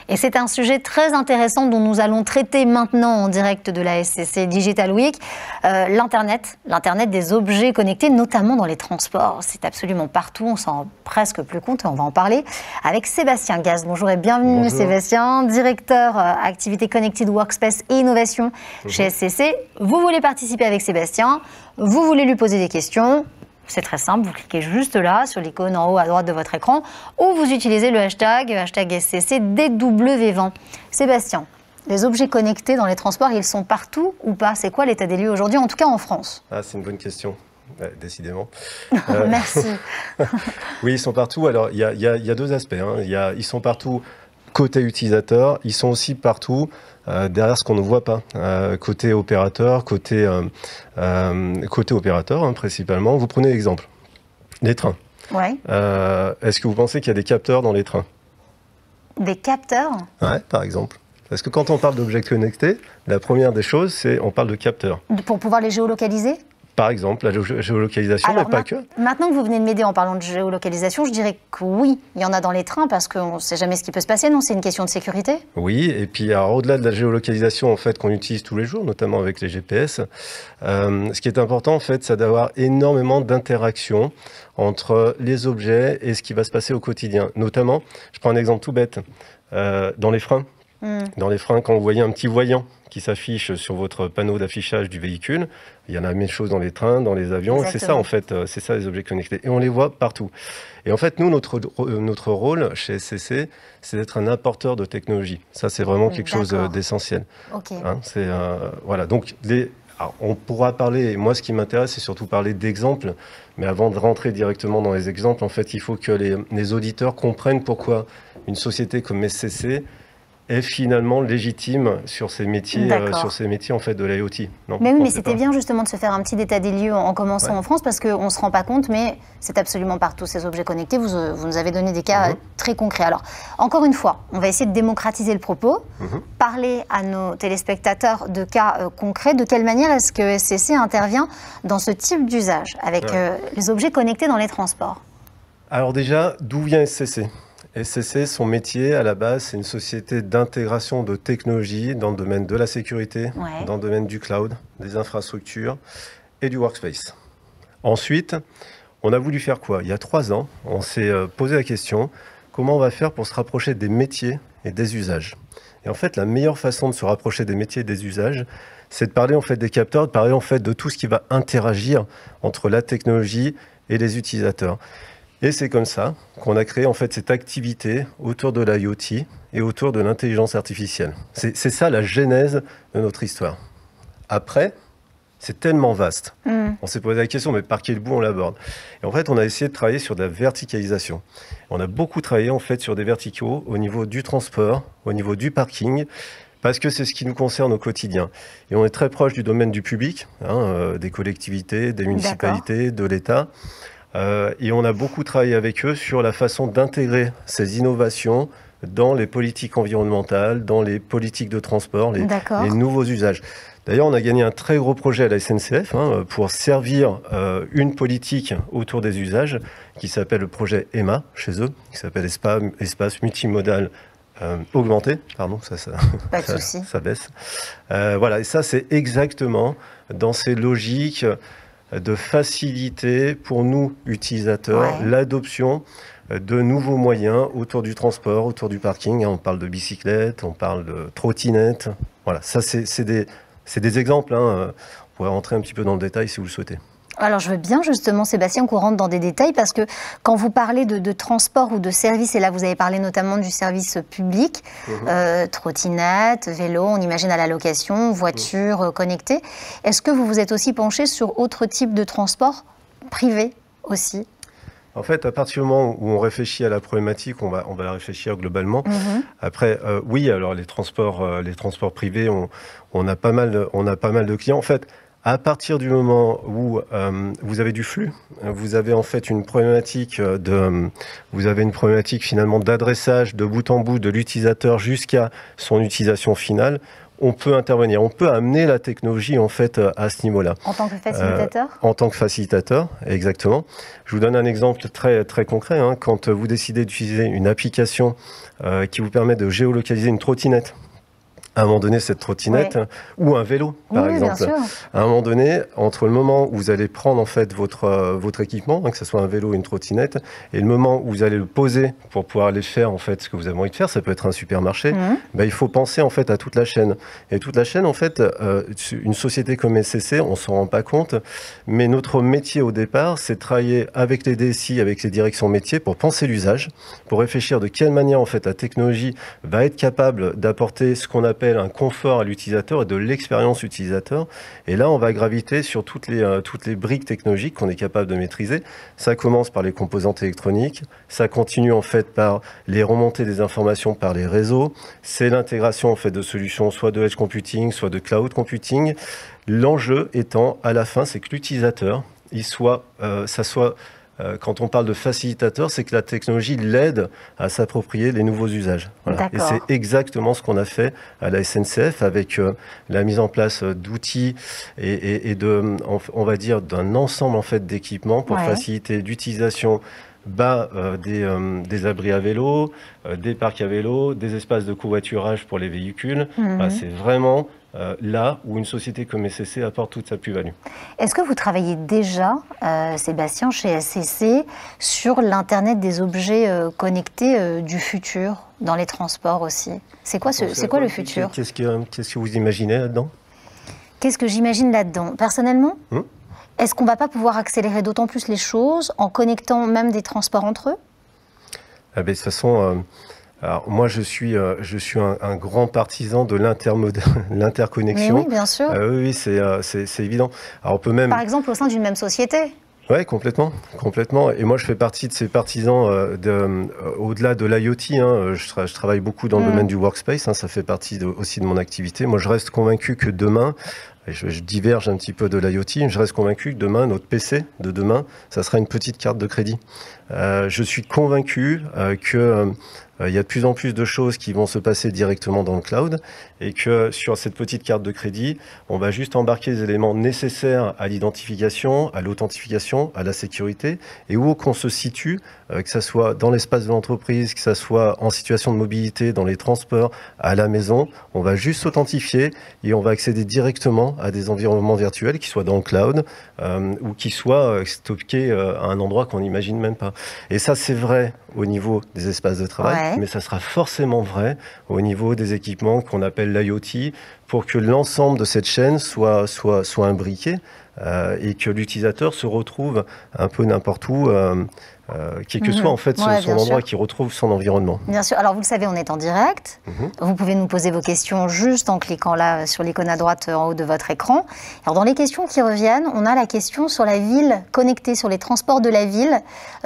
Et c'est un sujet très intéressant dont nous allons traiter maintenant en direct de la SCC Digital Week, l'Internet des objets connectés, notamment dans les transports. C'est absolument partout, on s'en rend presque plus compte et on va en parler avec Sébastien Gaz. Bonjour et bienvenue. Bonjour. Sébastien, directeur activité Connected Workspace et Innovation chez SCC. Vous voulez participer avec Sébastien, vous voulez lui poser des questions. C'est très simple, vous cliquez juste là, sur l'icône en haut à droite de votre écran, ou vous utilisez le hashtag SCC DW20. Sébastien, les objets connectés dans les transports, ils sont partout ou pas? C'est quoi l'état des lieux aujourd'hui, en tout cas en France? C'est une bonne question, décidément. Merci. Oui, ils sont partout. Alors, il y a deux aspects. Ils sont partout côté utilisateur, ils sont aussi partout derrière ce qu'on ne voit pas, côté opérateur, côté opérateur principalement. Vous prenez l'exemple, les trains. Ouais. Est-ce que vous pensez qu'il y a des capteurs dans les trains? Des capteurs? Ouais, par exemple. Parce que quand on parle d'objets connectés, la première des choses, c'est on parle de capteurs. Pour pouvoir les géolocaliser? Par exemple, la géolocalisation, mais pas que. Maintenant que vous venez de m'aider en parlant de géolocalisation, je dirais que oui, il y en a dans les trains parce qu'on ne sait jamais ce qui peut se passer, non? C'est une question de sécurité? Oui, et puis au-delà de la géolocalisation en fait, qu'on utilise tous les jours, notamment avec les GPS, ce qui est important, en fait, c'est d'avoir énormément d'interactions entre les objets et ce qui va se passer au quotidien. Notamment, je prends un exemple tout bête, dans les freins. Dans les freins, quand vous voyez un petit voyant qui s'affiche sur votre panneau d'affichage du véhicule, il y en a la même chose dans les trains, dans les avions. C'est ça en fait, c'est ça les objets connectés. Et on les voit partout. Et en fait, nous, notre rôle chez SCC, c'est d'être un apporteur de technologie. Ça, c'est vraiment quelque chose d'essentiel. Okay. Voilà, donc alors, on pourra parler, moi ce qui m'intéresse, c'est surtout parler d'exemples, mais avant de rentrer directement dans les exemples, en fait, il faut que les auditeurs comprennent pourquoi une société comme SCC est finalement légitime sur ces métiers, en fait de l'IoT. Mais oui, mais c'était bien justement de se faire un petit état des lieux en commençant en France, parce qu'on ne se rend pas compte, mais c'est absolument partout ces objets connectés. Vous nous avez donné des cas très concrets. Alors, encore une fois, on va essayer de démocratiser le propos, parler à nos téléspectateurs de cas concrets. De quelle manière est-ce que SCC intervient dans ce type d'usage avec les objets connectés dans les transports? Alors déjà, d'où vient SCC? SCC, son métier, à la base, c'est une société d'intégration de technologies dans le domaine de la sécurité, dans le domaine du cloud, des infrastructures et du workspace. Ensuite, on a voulu faire quoi? Il y a 3 ans, on s'est posé la question, comment on va faire pour se rapprocher des métiers et des usages? Et en fait, la meilleure façon de se rapprocher des métiers et des usages, c'est de parler en fait des capteurs, de parler en fait de tout ce qui va interagir entre la technologie et les utilisateurs. Et c'est comme ça qu'on a créé en fait cette activité autour de l'IoT et autour de l'intelligence artificielle. C'est ça la genèse de notre histoire. Après, c'est tellement vaste. On s'est posé la question, mais par quel bout on l'aborde? Et en fait, on a essayé de travailler sur de la verticalisation. On a beaucoup travaillé en fait sur des verticaux au niveau du transport, au niveau du parking, parce que c'est ce qui nous concerne au quotidien. Et on est très proche du domaine du public, des collectivités, des municipalités, de l'État. Et on a beaucoup travaillé avec eux sur la façon d'intégrer ces innovations dans les politiques environnementales, dans les politiques de transport, les nouveaux usages. D'ailleurs, on a gagné un très gros projet à la SNCF pour servir une politique autour des usages qui s'appelle le projet EMA chez eux, qui s'appelle Espace Multimodal Augmenté. Pardon, ça baisse. Voilà, et ça, c'est exactement dans ces logiques de faciliter pour nous, utilisateurs, l'adoption de nouveaux moyens autour du transport, autour du parking. On parle de bicyclette, on parle de trottinette. Voilà, ça c'est des exemples. On pourrait rentrer un petit peu dans le détail si vous le souhaitez. Alors je veux bien justement, Sébastien, qu'on rentre dans des détails, parce que quand vous parlez de transport ou de service, et là vous avez parlé notamment du service public, trottinette, vélo, on imagine à la location, voiture connectée, est-ce que vous vous êtes aussi penché sur autre type de transport privé aussi? En fait, à partir du moment où on réfléchit à la problématique, on va la réfléchir globalement. Après, oui, alors les transports privés, on a pas mal de clients. En fait, à partir du moment où vous avez du flux, vous avez en fait une problématique finalement d'adressage de bout en bout de l'utilisateur jusqu'à son utilisation finale. on peut intervenir, on peut amener la technologie en fait à ce niveau-là. En tant que facilitateur En tant que facilitateur, exactement. Je vous donne un exemple très, très concret. Hein. Quand vous décidez d'utiliser une application qui vous permet de géolocaliser une trottinette, à un moment donné, cette trottinette, ou un vélo, par exemple. Bien sûr. À un moment donné, entre le moment où vous allez prendre en fait votre équipement, hein, que ce soit un vélo ou une trottinette, et le moment où vous allez le poser pour pouvoir aller faire en fait ce que vous avez envie de faire, ça peut être un supermarché, il faut penser en fait à toute la chaîne. Et toute la chaîne, en fait, une société comme SCC, on s'en rend pas compte, mais notre métier au départ, c'est de travailler avec les DSI, avec les directions métiers, pour penser l'usage, pour réfléchir de quelle manière en fait la technologie va être capable d'apporter ce qu'on appelle un confort à l'utilisateur et de l'expérience utilisateur. Et là, on va graviter sur toutes les briques technologiques qu'on est capable de maîtriser. Ça commence par les composantes électroniques, ça continue en fait par les remontées des informations par les réseaux, c'est l'intégration en fait de solutions soit de edge computing, soit de cloud computing. L'enjeu étant, à la fin, c'est que l'utilisateur, quand on parle de facilitateur, c'est que la technologie l'aide à s'approprier les nouveaux usages. Voilà. Et c'est exactement ce qu'on a fait à la SNCF avec la mise en place d'outils et on va dire, d'un ensemble en fait d'équipements pour faciliter l'utilisation des abris à vélo, des parcs à vélo, des espaces de covoiturage pour les véhicules. C'est vraiment là où une société comme SCC apporte toute sa plus-value. Est-ce que vous travaillez déjà, Sébastien, chez SCC, sur l'Internet des objets connectés du futur, dans les transports aussi? C'est quoi le futur? Qu'est-ce que vous imaginez là-dedans? Qu'est-ce que j'imagine là-dedans? Personnellement, est-ce qu'on ne va pas pouvoir accélérer d'autant plus les choses en connectant même des transports entre eux? De toute façon... Alors, moi, je suis un grand partisan de l'interconnexion. Mais oui, bien sûr. Oui, c'est évident. Alors, on peut même... Par exemple, au sein d'une même société. Oui, complètement. Et moi, je fais partie de ces partisans au-delà de l'IoT. Hein, je travaille beaucoup dans le domaine du workspace. Hein, ça fait partie aussi de mon activité. Moi, je reste convaincu que demain... Je diverge un petit peu de l'IoT, je reste convaincu que demain, notre PC de demain, ça sera une petite carte de crédit. Je suis convaincu qu'il y a de plus en plus de choses qui vont se passer directement dans le cloud et que sur cette petite carte de crédit, on va juste embarquer les éléments nécessaires à l'identification, à l'authentification, à la sécurité et où qu'on se situe, que ça soit dans l'espace de l'entreprise, que ça soit en situation de mobilité, dans les transports, à la maison, on va juste s'authentifier et on va accéder directement à des environnements virtuels qui soient dans le cloud ou qui soient stockés à un endroit qu'on n'imagine même pas. Et ça, c'est vrai au niveau des espaces de travail, mais ça sera forcément vrai au niveau des équipements qu'on appelle l'IoT pour que l'ensemble de cette chaîne soit imbriqué et que l'utilisateur se retrouve un peu n'importe où, quel que soit en fait son endroit, qui retrouve son environnement. Bien sûr. Alors vous le savez, on est en direct. Vous pouvez nous poser vos questions juste en cliquant là sur l'icône à droite en haut de votre écran. Alors dans les questions qui reviennent, on a la question sur la ville connectée, sur les transports de la ville,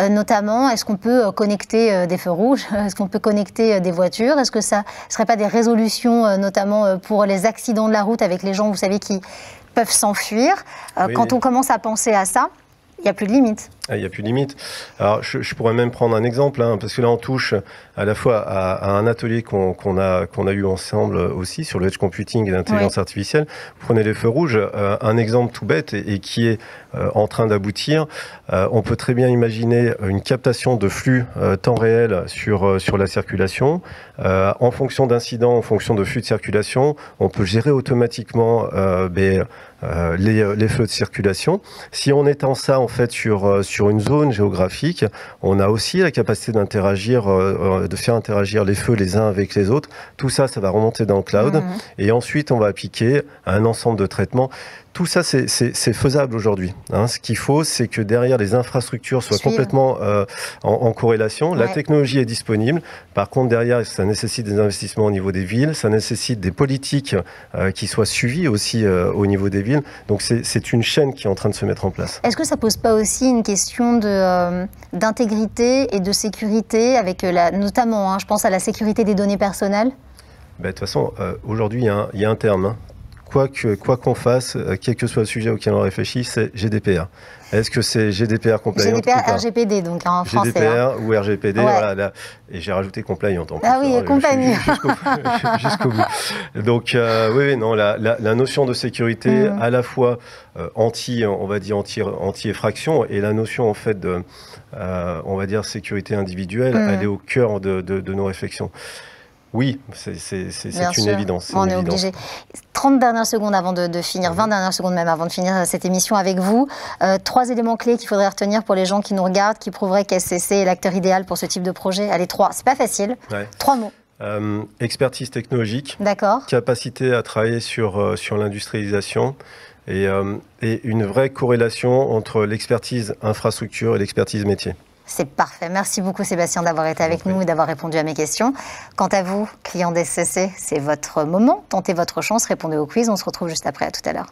notamment est-ce qu'on peut connecter des feux rouges, est-ce qu'on peut connecter des voitures, est-ce que ça ne serait pas des résolutions notamment pour les accidents de la route avec les gens, vous savez, qui peuvent s'enfuir. Quand on commence à penser à ça, il n'y a plus de limite. Il n'y a plus de limite. Alors, je pourrais même prendre un exemple, hein, parce que là, on touche à la fois à un atelier qu'on a eu ensemble aussi sur le edge computing et l'intelligence artificielle. Vous prenez les feux rouges, un exemple tout bête et qui est en train d'aboutir. On peut très bien imaginer une captation de flux temps réel sur la circulation. En fonction d'incidents, en fonction de flux de circulation, on peut gérer automatiquement les flux de circulation. Si on étend ça en fait sur une zone géographique, on a aussi la capacité d'interagir, de faire interagir les feux les uns avec les autres. Tout ça, ça va remonter dans le cloud. Et ensuite, on va appliquer un ensemble de traitements. Tout ça, c'est faisable aujourd'hui. Hein. Ce qu'il faut, c'est que derrière les infrastructures soient complètement en corrélation. La technologie est disponible. Par contre, derrière, ça nécessite des investissements au niveau des villes. Ça nécessite des politiques qui soient suivies aussi au niveau des villes. Donc, c'est une chaîne qui est en train de se mettre en place. Est-ce que ça pose pas aussi une question d'intégrité et de sécurité, avec notamment, je pense à la sécurité des données personnelles? De toute façon, aujourd'hui, il y a un terme. quoi qu'on fasse, quel que soit le sujet auquel on réfléchit, c'est GDPR. Est-ce que c'est GDPR compliant GDPR, RGPD, donc en français. GDPR ou RGPD, voilà. Là, et j'ai rajouté compliant en plus. Ah oui, compagnie. Jusqu'au bout. Donc, oui, non, la notion de sécurité, à la fois anti-effraction, et la notion, en fait, de, on va dire, sécurité individuelle, elle est au cœur de nos réflexions. Oui, c'est une évidence. On est obligé. 30 dernières secondes avant de finir, 20 dernières secondes même avant de finir cette émission avec vous. 3 éléments clés qu'il faudrait retenir pour les gens qui nous regardent, qui prouveraient qu'SCC est l'acteur idéal pour ce type de projet. Allez, 3, c'est pas facile. 3 mots. Expertise technologique. D'accord. Capacité à travailler sur l'industrialisation. Et une vraie corrélation entre l'expertise infrastructure et l'expertise métier. C'est parfait. Merci beaucoup Sébastien d'avoir été avec nous et d'avoir répondu à mes questions. Quant à vous, clients d'SCC, c'est votre moment. Tentez votre chance, répondez au quiz. On se retrouve juste après. À tout à l'heure.